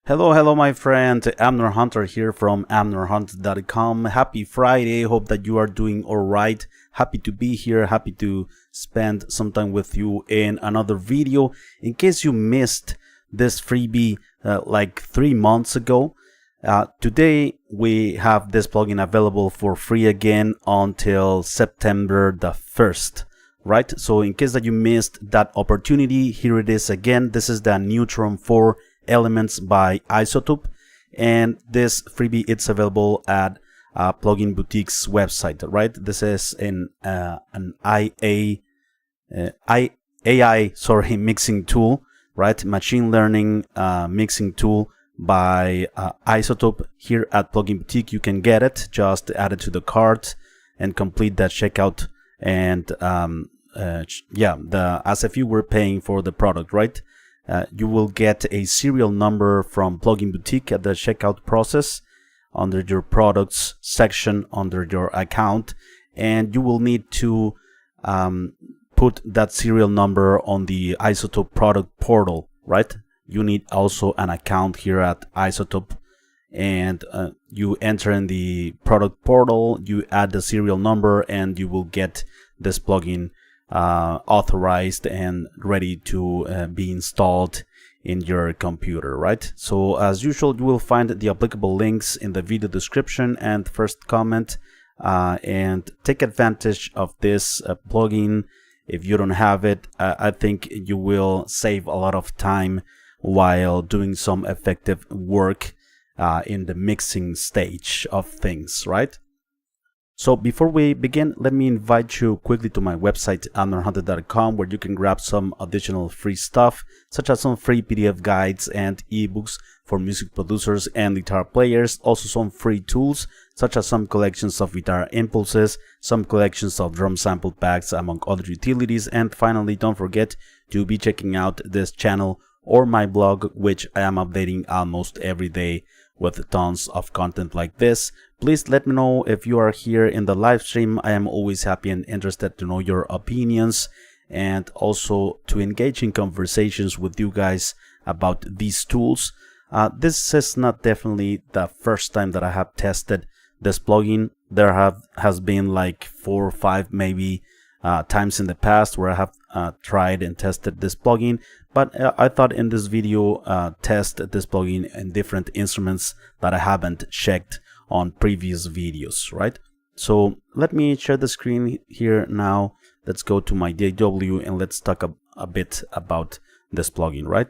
Hello, my friend. Amner Hunter here from amnerhunt.com. Happy Friday. Hope that you are doing all right. Happy to be here. Happy to spend some time with you in another video. In case you missed this freebie like 3 months ago, today we have this plugin available for free again until September the 1st. Right? So in case that you missed that opportunity, here it is again. This is the Neutron 4 Elements by Izotope, and this freebie it's available at Plugin Boutique's website. Right, this is an AI mixing tool, right? Machine learning mixing tool by Izotope. Here at Plugin Boutique, you can get it. Just add it to the cart and complete that checkout. And as if you were paying for the product, right? You will get a serial number from Plugin Boutique at the checkout process under your products section under your account, and you will need to put that serial number on the Izotope product portal, right? You need also an account here at Izotope, and you enter in the product portal, you add the serial number, and you will get this plugin authorized and ready to be installed in your computer, right? So as usual, you will find the applicable links in the video description and first comment, and take advantage of this plugin. If you don't have it, I think you will save a lot of time while doing some effective work in the mixing stage of things, right? So before we begin, let me invite you quickly to my website, amnerhunt.com, where you can grab some additional free stuff, such as some free PDF guides and ebooks for music producers and guitar players. Also some free tools, such as some collections of guitar impulses, some collections of drum sample packs, among other utilities. And finally, don't forget to be checking out this channel or my blog, which I am updating almost every day with tons of content like this. Please let me know if you are here in the live stream. I am always happy and interested to know your opinions and also to engage in conversations with you guys about these tools. This is not definitely the first time that I have tested this plugin. There has been like 4 or 5 maybe times in the past where I have tried and tested this plugin, but I thought in this video test this plugin in different instruments that I haven't checked on previous videos, right? So let me share the screen here now. Let's go to my DAW and let's talk a bit about this plugin, right?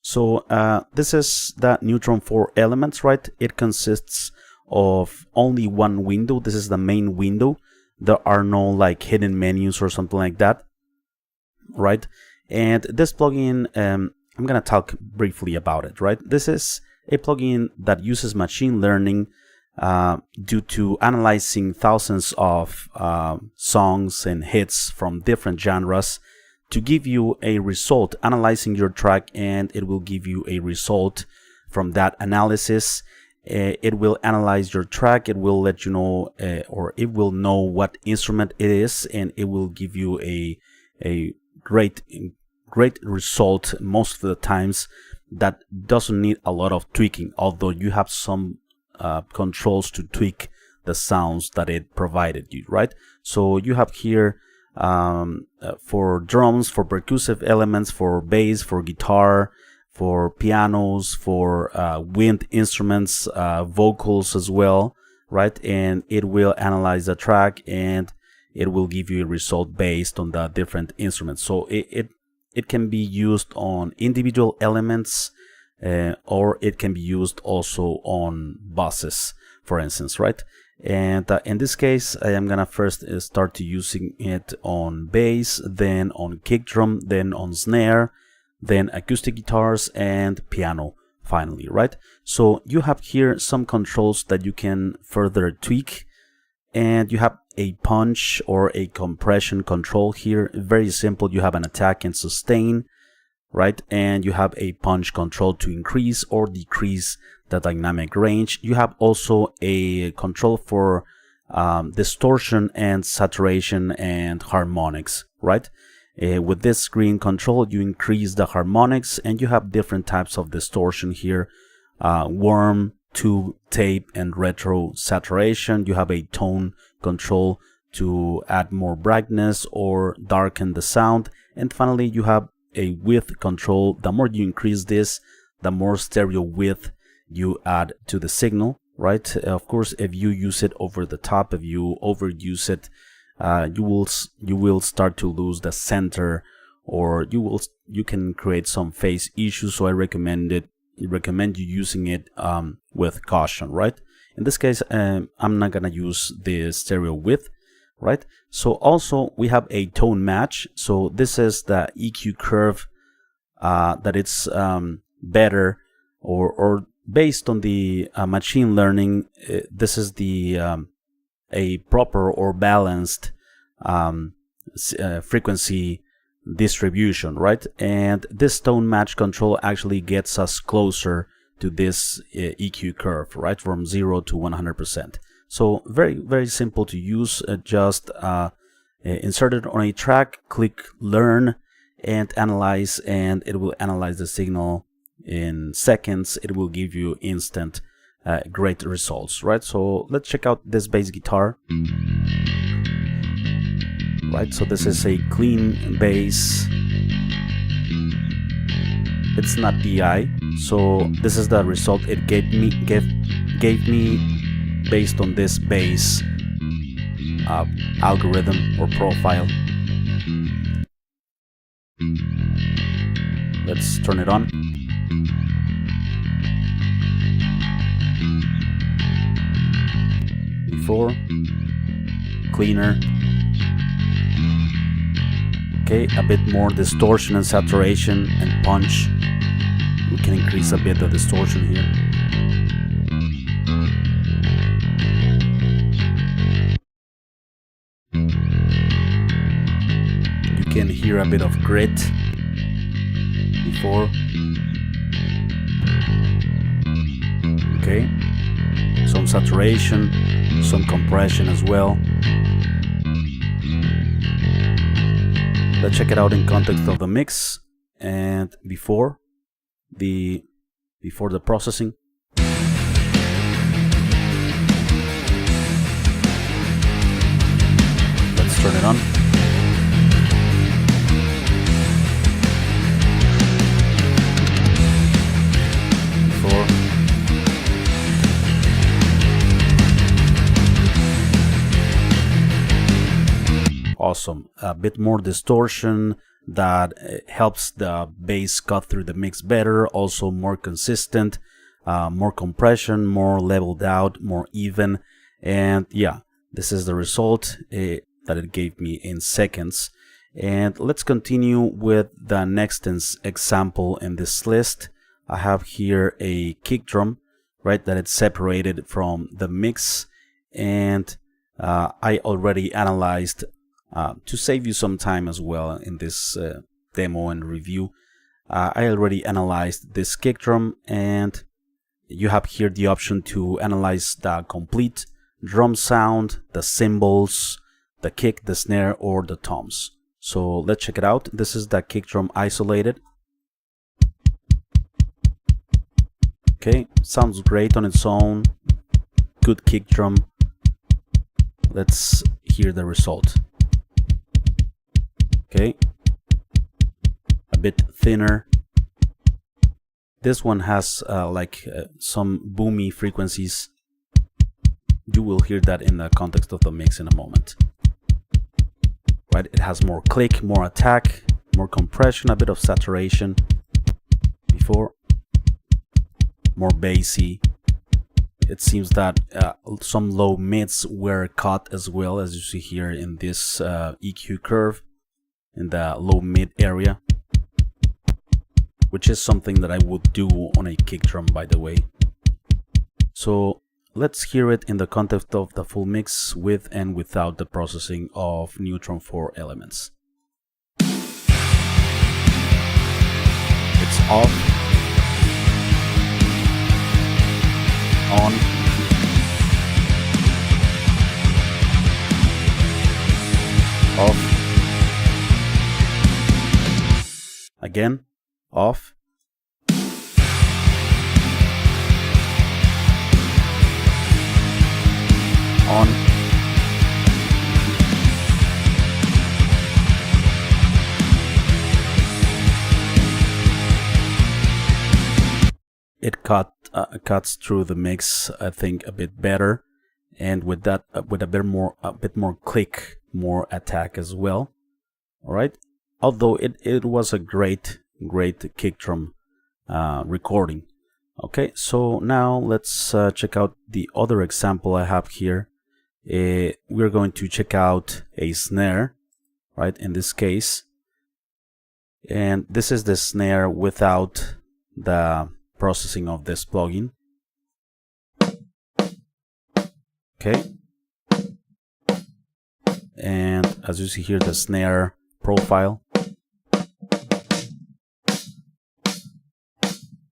So this is the Neutron 4 Elements, right? It consists of only one window. This is the main window. There are no like hidden menus or something like that, right? And this plugin, I'm gonna talk briefly about it, right? This is a plugin that uses machine learning due to analyzing thousands of songs and hits from different genres to give you a result, analyzing your track, and it will give you a result from that analysis. It will analyze your track, it will let you know, or it will know what instrument it is, and it will give you a great result most of the times that doesn't need a lot of tweaking, although you have some controls to tweak the sounds that it provided you, right? So you have here for drums, for percussive elements, for bass, for guitar, for pianos, for wind instruments, vocals as well, right? And it will analyze the track and it will give you a result based on the different instruments. So it can be used on individual elements, or it can be used also on buses, for instance, right? And in this case, I am gonna first start to using it on bass, then on kick drum, then on snare, then acoustic guitars and piano finally, right? So you have here some controls that you can further tweak, and you have a punch or a compression control here. Very simple. You have an attack and sustain, right? And you have a punch control to increase or decrease the dynamic range. You have also a control for distortion and saturation and harmonics, right? With this screen control, you increase the harmonics, and you have different types of distortion here. Worm, tube, tape, and retro saturation. You have a tone control to add more brightness or darken the sound. And finally, you have a width control. The more you increase this, the more stereo width you add to the signal, right? Of course, if you use it over the top, if you overuse it, you will start to lose the center, or you can create some phase issues. So I recommend you using it with caution, right? In this case, I'm not gonna use the stereo width, right? So also we have a tone match. So this is the EQ curve that it's better, or based on the machine learning. This is the a proper or balanced frequency distribution, right? And this tone match control actually gets us closer to this EQ curve, right, from 0 to 100%. So very simple to use. Just insert it on a track, click learn and analyze, and it will analyze the signal in seconds. It will give you instant great results, right? So let's check out this bass guitar, right? So this is a clean bass. It's not DI, so this is the result it gave me based on this bass algorithm or profile. Let's turn it on. Before, cleaner. Okay, a bit more distortion and saturation and punch. We can increase a bit the distortion here. You can hear a bit of grit before. Okay, some saturation, some compression as well. Let's check it out in context of the mix and before the processing. Let's turn it on. Before. Awesome. A bit more distortion that helps the bass cut through the mix better. Also more consistent, more compression, more leveled out, more even. And yeah, this is the result that it gave me in seconds. And let's continue with the next example in this list. I have here a kick drum, right, that it's separated from the mix. And I already analyzed, to save you some time as well in this demo and review, I already analyzed this kick drum, and you have here the option to analyze the complete drum sound, the cymbals, the kick, the snare, or the toms. So let's check it out. This is the kick drum isolated. Okay, sounds great on its own. Good kick drum. Let's hear the result. Okay, a bit thinner. This one has some boomy frequencies. You will hear that in the context of the mix in a moment. Right, it has more click, more attack, more compression, a bit of saturation. Before, more bassy. It seems that some low mids were cut as well, as you see here in this EQ curve, in the low mid area, which is something that I would do on a kick drum, by the way. So let's hear it in the context of the full mix with and without the processing of Neutron 4 elements. It's off, on, off, again, off. On. It cuts through the mix, I think, a bit better, and with that, with a bit more click, more attack as well. All right. Although it was a great kick drum recording. Okay, so now let's check out the other example I have here. We're going to check out a snare, right, in this case. And this is the snare without the processing of this plugin. Okay. And as you see here, the snare profile.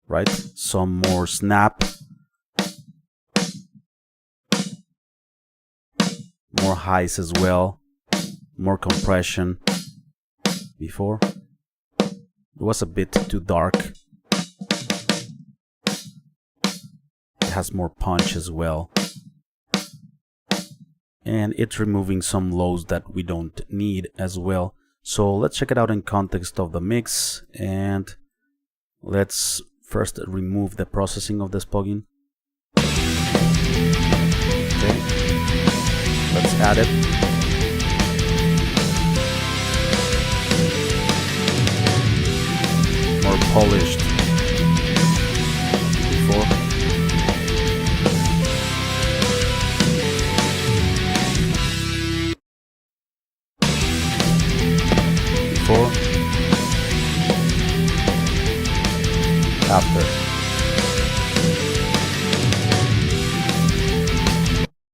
Right, some more snap, more highs as well, more compression. Before, it was a bit too dark. It has more punch as well, and it's removing some lows that we don't need as well. So let's check it out in context of the mix, and let's first remove the processing of this plugin. Okay, let's add it. More polished before. After.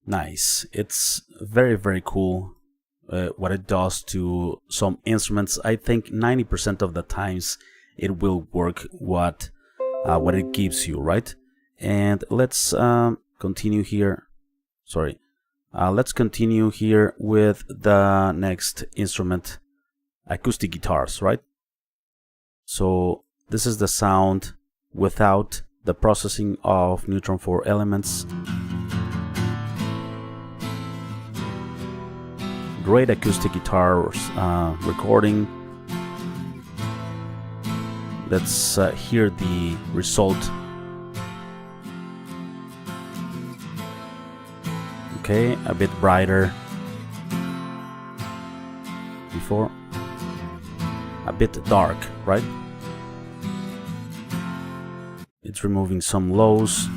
Nice. It's very cool what it does to some instruments. I think 90% of the times it will work what it gives you, right? And let's continue here. Sorry. Let's continue here with the next instrument, acoustic guitars, right? So this is the sound without the processing of Neutron 4 elements. Great acoustic guitars recording. Let's hear the result. Okay, a bit brighter. Before, a bit dark, right? It's removing some lows.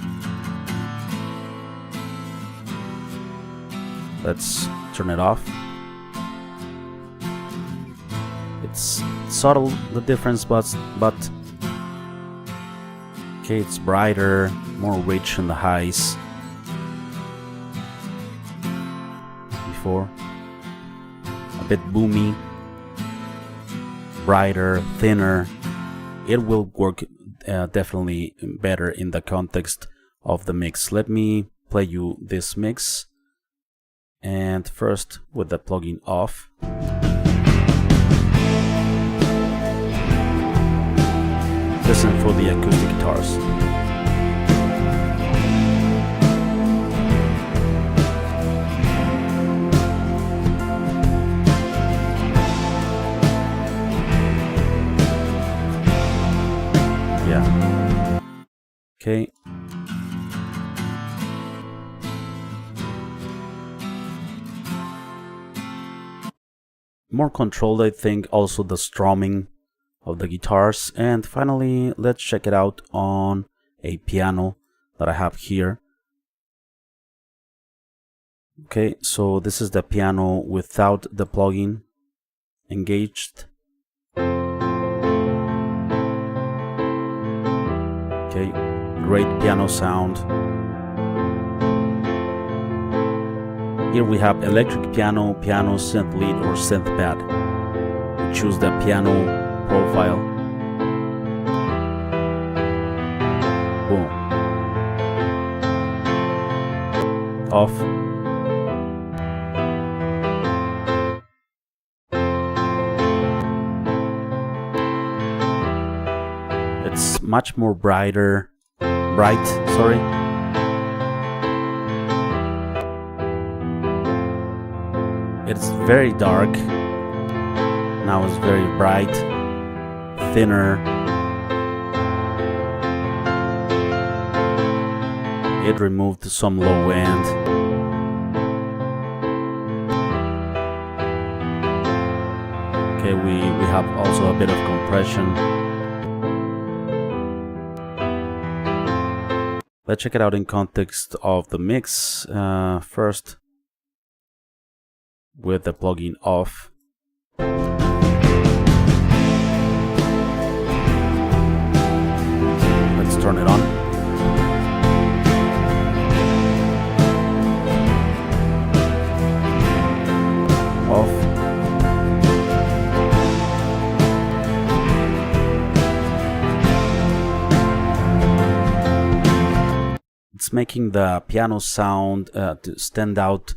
Let's turn it off. It's subtle, the difference, but okay, it's brighter, more rich in the highs. Before, a bit boomy, brighter, thinner. It will work definitely better in the context of the mix. Let me play you this mix, and first with the plugin off. Listen for the acoustic guitars. Yeah. Okay. More controlled, I think, also the strumming of the guitars. And finally, let's check it out on a piano that I have here. Okay, so this is the piano without the plugin engaged. Okay, great piano sound. Here we have electric piano, piano, synth lead, or synth pad. Choose the piano profile. Boom. Off. much more bright, sorry. It's very dark. Now it's very bright, thinner. It removed some low end. Okay, we have also a bit of compression. Let's check it out in context of the mix. First, with the plugin off. Let's turn it on. Off. It's making the piano sound to stand out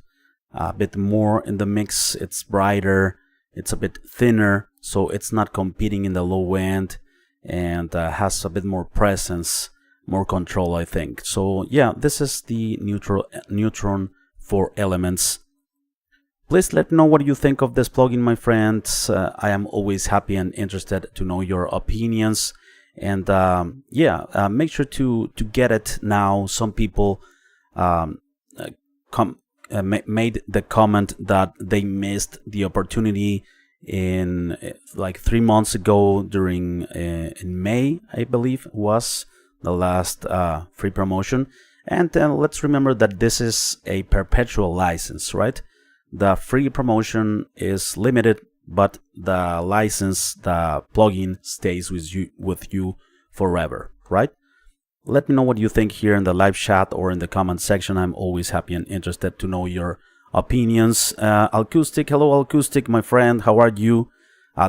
a bit more in the mix. It's brighter, it's a bit thinner, so it's not competing in the low end, and has a bit more presence, more control, I think. So yeah, this is the Neutron for Elements. Please let me know what you think of this plugin, my friends. I am always happy and interested to know your opinions. And make sure to get it now. Some people made the comment that they missed the opportunity in like 3 months ago during in May, I believe was the last free promotion. And let's remember that this is a perpetual license, right? The free promotion is limited, but the license, the plugin, stays with you forever, right? Let me know what you think here in the live chat or in the comment section. I'm always happy and interested to know your opinions. Acoustic, hello Acoustic, my friend, how are you?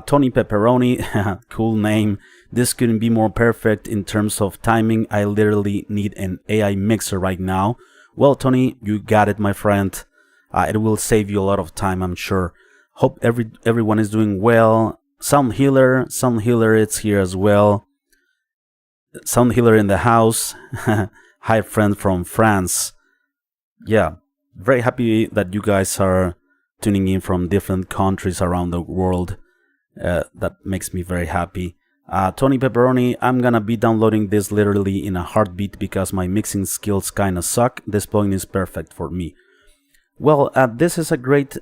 Tony Pepperoni, cool name. This couldn't be more perfect in terms of timing. I literally need an AI mixer right now. Well, Tony, you got it, my friend. It will save you a lot of time, I'm sure. Hope everyone is doing well. Sound Healer, it's here as well. Sound Healer in the house. Hi, friend from France. Yeah, very happy that you guys are tuning in from different countries around the world. That makes me very happy. Tony Pepperoni, I'm gonna be downloading this literally in a heartbeat because my mixing skills kinda suck. This plugin is perfect for me. Well, this is a great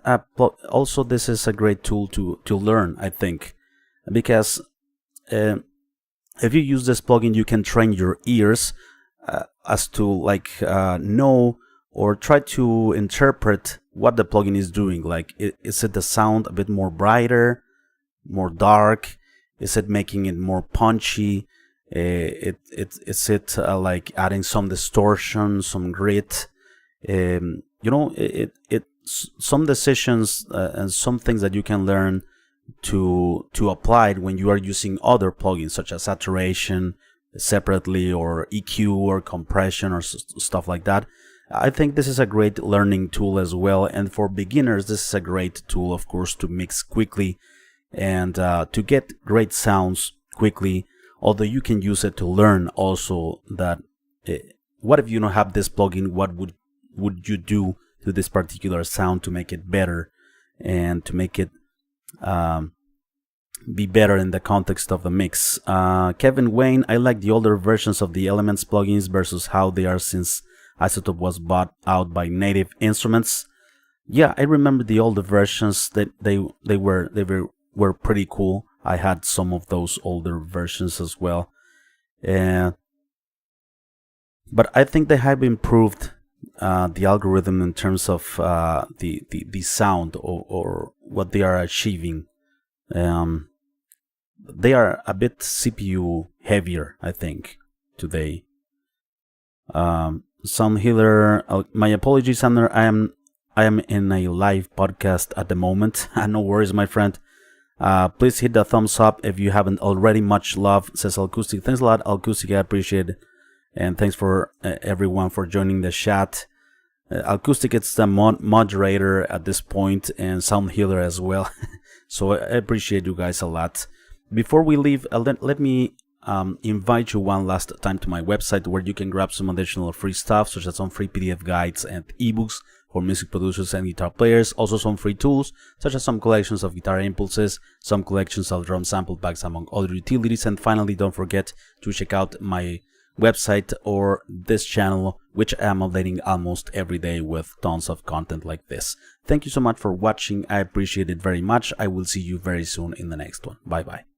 also this is a great tool to learn, I think, because if you use this plugin, you can train your ears as to like know or try to interpret what the plugin is doing. Like, is it the sound a bit more brighter, more dark? Is it making it more punchy? Is it like adding some distortion, some grit? You know, some decisions and some things that you can learn to apply it when you are using other plugins such as saturation separately, or EQ or compression or stuff like that. I think this is a great learning tool as well, and for beginners this is a great tool, of course, to mix quickly and to get great sounds quickly. Although you can use it to learn also that what if you don't have this plugin, what would you do to this particular sound to make it better and to make it be better in the context of the mix. Kevin Wayne, I like the older versions of the Elements plugins versus how they are since Izotope was bought out by Native Instruments. Yeah, I remember the older versions. That they were pretty cool. I had some of those older versions as well. But I think they have improved the algorithm in terms of the sound or what they are achieving. They are a bit CPU heavier, I think, today. Sound Healer, my apologies, Sander. I am in a live podcast at the moment. No worries, my friend. Please hit the thumbs up if you haven't already. Much love, says Acoustic. Thanks a lot, Acoustic. I appreciate it. And thanks for everyone for joining the chat. Acoustic, it's the moderator at this point, and Sound Healer as well. So I appreciate you guys a lot. Before we leave, let me invite you one last time to my website, where you can grab some additional free stuff, such as some free PDF guides and ebooks for music producers and guitar players. Also some free tools, such as some collections of guitar impulses, some collections of drum sample packs, among other utilities. And finally, don't forget to check out my website or this channel, which I'm updating almost every day with tons of content like this. Thank you so much for watching. I appreciate it very much. I will see you very soon in the next one. Bye bye.